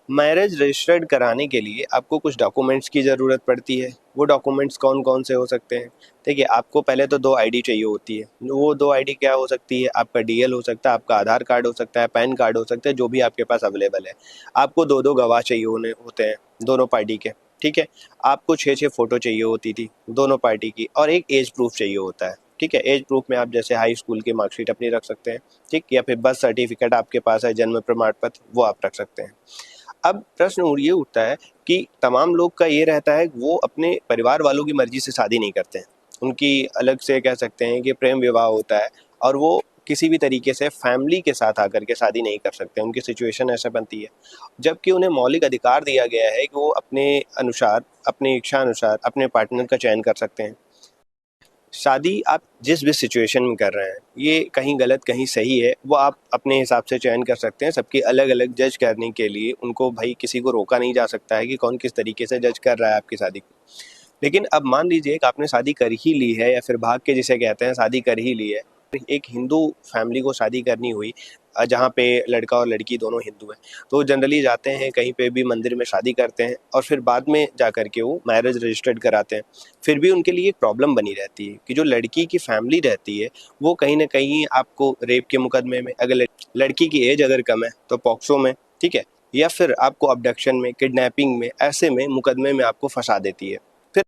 Marriage registered कराने के लिए आपको कुछ डॉक्यूमेंट्स की ज़रूरत पड़ती है। वो डॉक्यूमेंट्स कौन कौन से हो सकते हैं? देखिए, आपको पहले तो 2 आईडी चाहिए होती है। वो 2 आईडी क्या हो सकती है? आपका डीएल हो सकता है, आपका आधार कार्ड हो सकता है, पैन कार्ड हो सकता है, जो भी आपके पास अवेलेबल है। आपको 2-2 गवाह चाहिए होते हैं दोनों पार्टी के, ठीक है? आपको 6-6 फ़ोटो चाहिए होती थी दोनों पार्टी की, और एक एज प्रूफ चाहिए होता है, ठीक है? एज प्रूफ में आप जैसे हाई स्कूल की मार्कशीट अपनी रख सकते हैं, ठीक? या फिर बर्थ सर्टिफिकेट आपके पास है, जन्म प्रमाण पत्र, वो आप रख सकते हैं। अब प्रश्न ये उठता है कि तमाम लोग का ये रहता है कि वो अपने परिवार वालों की मर्जी से शादी नहीं करते हैं। उनकी अलग से कह सकते हैं कि प्रेम विवाह होता है, और वो किसी भी तरीके से फैमिली के साथ आकर के शादी नहीं कर सकते। उनकी सिचुएशन ऐसा बनती है, जबकि उन्हें मौलिक अधिकार दिया गया है कि वो अपने अनुसार, अपनी इच्छा अनुसार अपने पार्टनर का चयन कर सकते हैं। शादी आप जिस भी सिचुएशन में कर रहे हैं, ये कहीं गलत कहीं सही है, वो आप अपने हिसाब से चयन कर सकते हैं। सबकी अलग अलग जज करने के लिए उनको भाई किसी को रोका नहीं जा सकता है कि कौन किस तरीके से जज कर रहा है आपकी शादी को। लेकिन अब मान लीजिए कि आपने शादी कर ही ली है, या फिर भाग के जिसे कहते हैं शादी कर ही ली है। एक हिंदू फैमिली को शादी करनी हुई, जहाँ पे लड़का और लड़की दोनों हिंदू हैं, तो जनरली जाते हैं कहीं पे भी मंदिर में शादी करते हैं, और फिर बाद में जा कर के वो मैरिज रजिस्टर्ड कराते हैं। फिर भी उनके लिए एक प्रॉब्लम बनी रहती है कि जो लड़की की फैमिली रहती है, वो कहीं ना कहीं आपको रेप के मुकदमे में, अगर लड़की की एज अगर कम है तो पॉक्सो में, ठीक है, या फिर आपको अबडक्शन में, किडनैपिंग में, ऐसे में मुकदमे में आपको फंसा देती है। फिर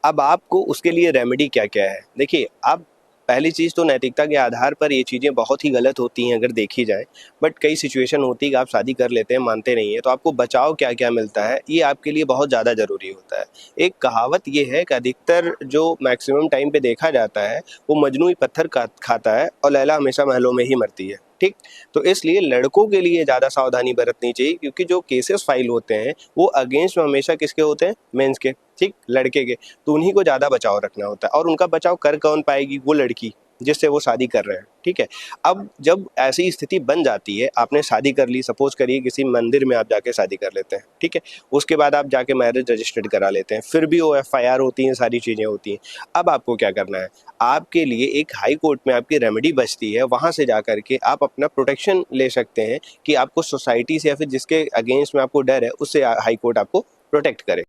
अब आपको उसके लिए रेमेडी क्या-क्या है? देखिए, आप पहली चीज़ तो नैतिकता के आधार पर ये चीज़ें बहुत ही गलत होती हैं अगर देखी जाए, बट कई सिचुएशन होती है कि आप शादी कर लेते हैं, मानते नहीं हैं, तो आपको बचाव क्या-क्या मिलता है, ये आपके लिए बहुत ज़्यादा ज़रूरी होता है। एक कहावत ये है कि अधिकतर जो मैक्सिमम टाइम पे देखा जाता है, वो मजनू ही पत्थर खाता है और लैला हमेशा महलों में ही मरती है, ठीक? तो इसलिए लड़कों के लिए ज़्यादा सावधानी बरतनी चाहिए, क्योंकि जो केसेस फाइल होते हैं, वो अगेंस्ट में हमेशा किसके होते हैं? मेंस के, ठीक? लड़के के। तो उन्हीं को ज़्यादा बचाव रखना होता है, और उनका बचाव कर कौन पाएगी? वो लड़की जिससे वो शादी कर रहे हैं, ठीक है? अब जब ऐसी स्थिति बन जाती है, आपने शादी कर ली, सपोज करिए किसी मंदिर में आप जाके शादी कर लेते हैं, ठीक है? उसके बाद आप जाके मैरिज रजिस्टर्ड करा लेते हैं, फिर भी वो एफआईआर होती हैं, सारी चीज़ें होती हैं। अब आपको क्या करना है? आपके लिए एक हाई कोर्ट में आपकी रेमेडी बचती है, वहाँ से जा कर के आप अपना प्रोटेक्शन ले सकते हैं कि आपको सोसाइटी से या फिर जिसके अगेंस्ट में आपको डर है, उससे हाई कोर्ट आपको प्रोटेक्ट करे।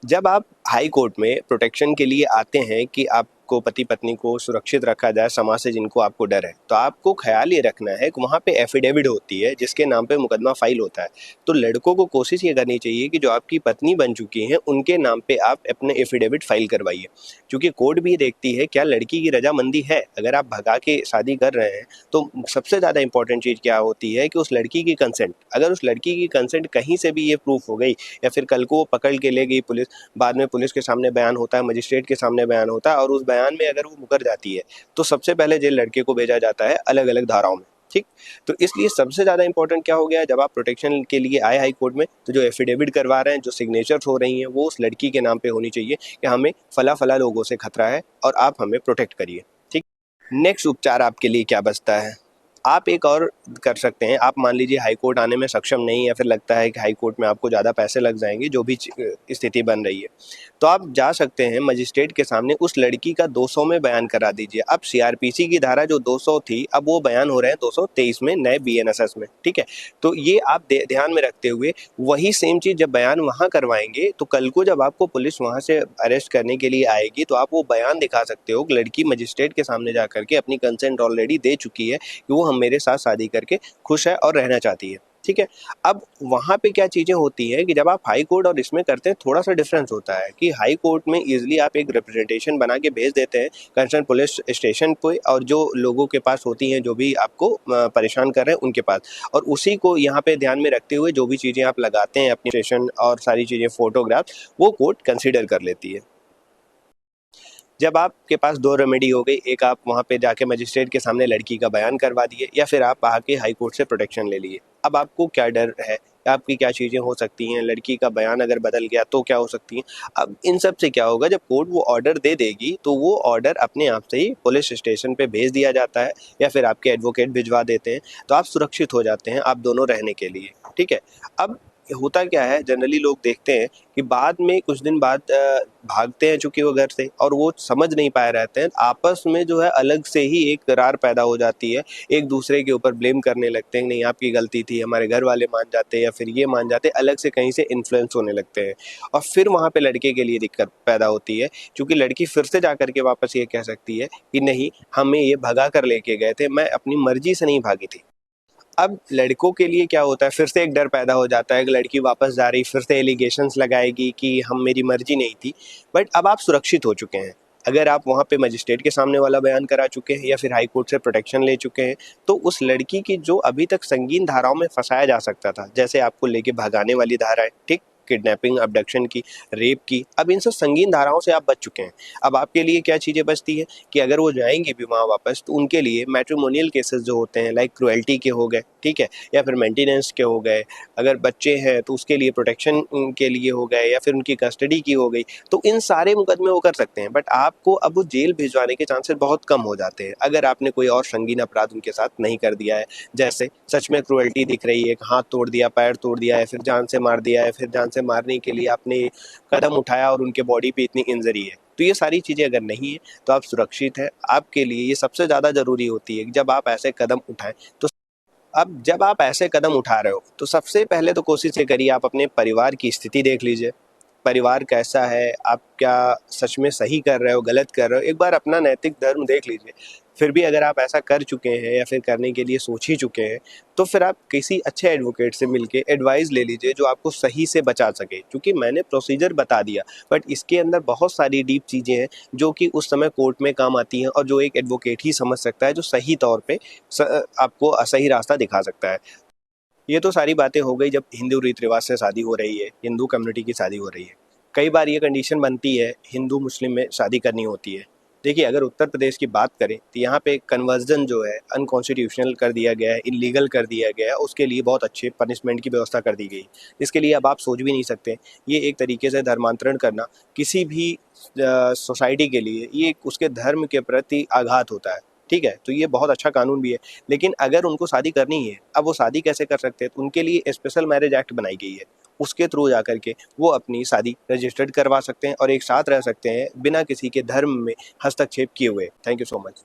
जब आप हाई कोर्ट में प्रोटेक्शन के लिए आते हैं कि आपको पति पत्नी को सुरक्षित रखा जाए समाज से जिनको आपको डर है, तो आपको ख्याल ये रखना है कि वहाँ पे एफिडेविट होती है जिसके नाम पे मुकदमा फाइल होता है। तो लड़कों को कोशिश ये करनी चाहिए कि जो आपकी पत्नी बन चुकी हैं उनके नाम पे आप अपने एफिडेविट फाइल करवाइए, क्योंकि कोर्ट भी देखती है क्या लड़की की रजामंदी है। अगर आप भगा के शादी कर रहे हैं, तो सबसे ज़्यादा इंपॉर्टेंट चीज़ क्या होती है कि उस लड़की की कंसेंट, अगर उस लड़की की कंसेंट कहीं से भी ये प्रूफ हो गई, या फिर कल को वो पकड़ के ले गई पुलिस, बाद में पुलिस के सामने बयान होता है, मजिस्ट्रेट के सामने बयान होता है, और उस बयान में अगर वो मुकर जाती है, तो सबसे पहले जेल लड़के को भेजा जाता है अलग अलग धाराओं में, ठीक? तो इसलिए सबसे ज़्यादा इंपॉर्टेंट क्या हो गया, जब आप प्रोटेक्शन के लिए आए हाई कोर्ट में, तो जो एफिडेविट करवा रहे हैं, जो सिग्नेचर्स हो रही हैं, वो उस लड़की के नाम पे होनी चाहिए कि हमें फला फला लोगों से खतरा है और आप हमें प्रोटेक्ट करिए, ठीक? नेक्स्ट उपचार आपके लिए क्या बचता है? आप एक और कर सकते हैं। आप मान लीजिए हाई कोर्ट आने में सक्षम नहीं, या फिर लगता है कि हाई कोर्ट में आपको ज़्यादा पैसे लग जाएंगे, जो भी स्थिति बन रही है, तो आप जा सकते हैं मजिस्ट्रेट के सामने, उस लड़की का 200 में बयान करा दीजिए। अब सीआरपीसी की धारा जो 200 थी, अब वो बयान हो रहे हैं 223 में, नए बीएनएसएस में, ठीक है? तो ये आप ध्यान में रखते हुए वही सेम चीज़ जब बयान वहाँ करवाएंगे, तो कल को जब आपको पुलिस वहाँ से अरेस्ट करने के लिए आएगी, तो आप वो बयान दिखा सकते हो कि लड़की मजिस्ट्रेट के सामने जा करके अपनी कंसेंट ऑलरेडी दे चुकी है कि वो हम मेरे साथ शादी करके खुश है और रहना चाहती है, ठीक है? अब वहाँ पे क्या चीज़ें होती हैं कि जब आप हाई कोर्ट और इसमें करते हैं, थोड़ा सा डिफरेंस होता है कि हाई कोर्ट में इजीली आप एक रिप्रेजेंटेशन बना के भेज देते हैं कंसर्न पुलिस स्टेशन पे, और जो लोगों के पास होती हैं, जो भी आपको परेशान कर रहे हैं उनके पास, और उसी को यहाँ पे ध्यान में रखते हुए जो भी चीज़ें आप लगाते हैं अपनी स्टेशन और सारी चीज़ें, फोटोग्राफ, वो कोर्ट कंसिडर कर लेती है। जब आपके पास 2 रेमेडी हो गई, एक आप वहाँ पे जाके मजिस्ट्रेट के सामने लड़की का बयान करवा दिए, या फिर आप आके हाई कोर्ट से प्रोटेक्शन ले लिए। अब आपको क्या डर है, आपकी क्या चीज़ें हो सकती हैं, लड़की का बयान अगर बदल गया तो क्या हो सकती हैं? अब इन सब से क्या होगा, जब कोर्ट वो ऑर्डर दे देगी, तो वो ऑर्डर अपने आप से ही पुलिस स्टेशन पे भेज दिया जाता है, या फिर आपके एडवोकेट भिजवा देते हैं, तो आप सुरक्षित हो जाते हैं, आप दोनों रहने के लिए, ठीक है? अब होता क्या है, जनरली लोग देखते हैं कि बाद में कुछ दिन बाद भागते हैं चूँकि वो घर से, और वो समझ नहीं पाए रहते हैं, आपस में जो है अलग से ही एक दरार पैदा हो जाती है, एक-दूसरे के ऊपर ब्लेम करने लगते हैं, नहीं आपकी गलती थी, हमारे घर वाले मान जाते या फिर ये मान जाते, अलग से कहीं से इन्फ्लुएंस होने लगते हैं। और फिर वहाँ पे लड़के के लिए दिक्कत पैदा होती है, क्योंकि लड़की फिर से जा कर के वापस ये कह सकती है कि नहीं, हमें ये भगा कर लेके गए थे, मैं अपनी मर्ज़ी से नहीं भागी थी। अब लड़कों के लिए क्या होता है, फिर से एक डर पैदा हो जाता है कि लड़की वापस जा रही, फिर से एलिगेशंस लगाएगी कि हम मेरी मर्जी नहीं थी। बट अब आप सुरक्षित हो चुके हैं। अगर आप वहाँ पे मजिस्ट्रेट के सामने वाला बयान करा चुके हैं या फिर हाई कोर्ट से प्रोटेक्शन ले चुके हैं, तो उस लड़की की जो अभी तक संगीन धाराओं में फंसाया जा सकता था, जैसे आपको लेके भगाने वाली धारा है, ठीक, किडनैपिंग, अबडक्शन की, रेप की, अब इन सब संगीन धाराओं से आप बच चुके हैं। अब आपके लिए क्या चीज़ें बचती है कि अगर वो जाएंगे भी वहाँ वापस, तो उनके लिए मैट्रिमोनियल केसेस जो होते हैं, लाइक क्रुएल्टी के हो गए, ठीक है, या फिर मेंटेनेंस के हो गए, अगर बच्चे हैं तो उसके लिए प्रोटेक्शन के लिए हो गए, या फिर उनकी कस्टडी की हो गई, तो इन सारे मुकदमे वो कर सकते हैं। बट आपको अब वो जेल भिजवाने के चांसेस बहुत कम हो जाते हैं अगर आपने कोई और संगीन अपराध उनके साथ नहीं कर दिया है, जैसे सच में क्रुएल्टी दिख रही है, हाथ तोड़ दिया, पैर तोड़ दिया है, फिर जान से मार दिया है, फिर जान से मारने के लिए आपने कदम उठाया और उनके बॉडी पे इतनी इंजरी है। तो ये सारी चीज़ें अगर नहीं है तो आप सुरक्षित हैं। आपके लिए ये सबसे ज़्यादा ज़रूरी होती है कि जब आप ऐसे कदम उठाएं, तो अब जब आप ऐसे कदम उठा रहे हो तो सबसे पहले तो कोशिश ये करिए, आप अपने परिवार की स्थिति देख लीजिए। परिवार कैसा है, आप क्या सच में सही कर रहे हो, गलत कर रहे हो, एक बार अपना नैतिक धर्म देख लीजिए। फिर भी अगर आप ऐसा कर चुके हैं या फिर करने के लिए सोच ही चुके हैं, तो फिर आप किसी अच्छे एडवोकेट से मिलके एडवाइस ले लीजिए जो आपको सही से बचा सके। क्योंकि मैंने प्रोसीजर बता दिया, बट इसके अंदर बहुत सारी डीप चीज़ें हैं जो कि उस समय कोर्ट में काम आती हैं और जो एक एडवोकेट ही समझ सकता है, जो सही तौर पे आपको सही रास्ता दिखा सकता है। ये तो सारी बातें हो गई जब हिंदू रीति रिवाज से शादी हो रही है, हिंदू कम्युनिटी की शादी हो रही है। कई बार ये कंडीशन बनती है, हिंदू मुस्लिम में शादी करनी होती है। देखिए, अगर उत्तर प्रदेश की बात करें तो यहाँ पे कन्वर्जन जो है अनकॉन्स्टिट्यूशनल कर दिया गया है, इलीगल कर दिया गया है, उसके लिए बहुत अच्छे पनिशमेंट की व्यवस्था कर दी गई, जिसके लिए अब आप सोच भी नहीं सकते। ये एक तरीके से धर्मांतरण करना किसी भी सोसाइटी के लिए ये उसके धर्म के प्रति आघात होता है, ठीक है? तो ये बहुत अच्छा कानून भी है। लेकिन अगर उनको शादी करनी है, अब वो शादी कैसे कर सकते हैं? तो उनके लिए स्पेशल मैरिज एक्ट बनाई गई है। उसके थ्रू जाकर के वो अपनी शादी रजिस्टर्ड करवा सकते हैं और एक साथ रह सकते हैं बिना किसी के धर्म में हस्तक्षेप किए हुए। Thank you so much.